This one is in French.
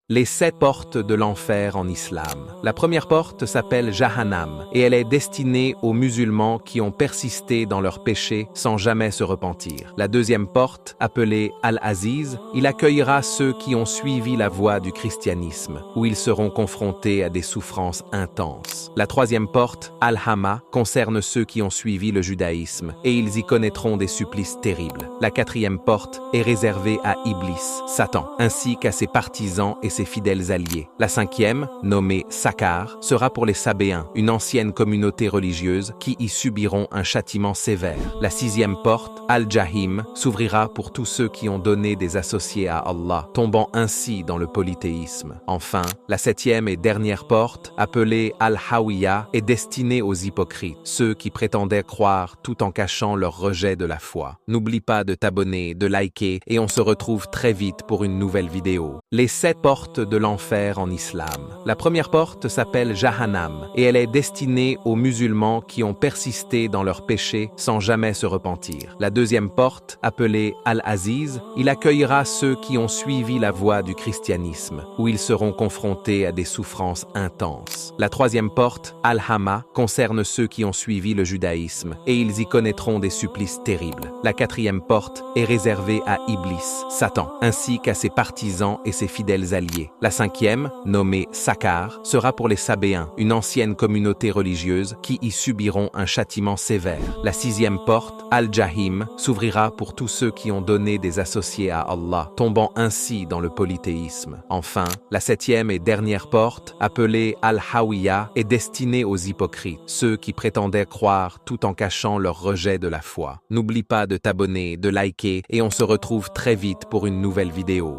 Les 7 portes de l'enfer en islam. La première porte s'appelle Jahannam et elle est destinée aux musulmans qui ont persisté dans leurs péchés sans jamais se repentir. La deuxième porte, appelée Al-Aziz, il accueillera ceux qui ont suivi la voie du christianisme, où ils seront confrontés à des souffrances intenses. La troisième porte, Al-Hama, concerne ceux qui ont suivi le judaïsme et ils y connaîtront des supplices terribles. La quatrième porte est réservée à Iblis, Satan, ainsi qu'à ses partisans et ses fidèles alliés. La cinquième, nommée Sakar, sera pour les Sabéens, une ancienne communauté religieuse qui y subiront un châtiment sévère. La sixième porte, Al-Jahim, s'ouvrira pour tous ceux qui ont donné des associés à Allah, tombant ainsi dans le polythéisme. Enfin, la septième et dernière porte, appelée Al-Hawiya, est destinée aux hypocrites, ceux qui prétendaient croire tout en cachant leur rejet de la foi. N'oublie pas de t'abonner, de liker et on se retrouve très vite pour une nouvelle vidéo. Les 7 portes de l'enfer en islam. La première porte s'appelle Jahannam et elle est destinée aux musulmans qui ont persisté dans leurs péchés sans jamais se repentir. La deuxième porte, appelée Al-Aziz, il accueillera ceux qui ont suivi la voie du christianisme, où ils seront confrontés à des souffrances intenses. La troisième porte, Al-Hama, concerne ceux qui ont suivi le judaïsme et ils y connaîtront des supplices terribles. La quatrième porte est réservée à Iblis, Satan, ainsi qu'à ses partisans et ses fidèles alliés. La cinquième, nommée Sakar, sera pour les Sabéens, une ancienne communauté religieuse qui y subiront un châtiment sévère. La sixième porte, Al-Jahim, s'ouvrira pour tous ceux qui ont donné des associés à Allah, tombant ainsi dans le polythéisme. Enfin, la septième et dernière porte, appelée Al-Hawiya, est destinée aux hypocrites, ceux qui prétendaient croire tout en cachant leur rejet de la foi. N'oublie pas de t'abonner, de liker et on se retrouve très vite pour une nouvelle vidéo.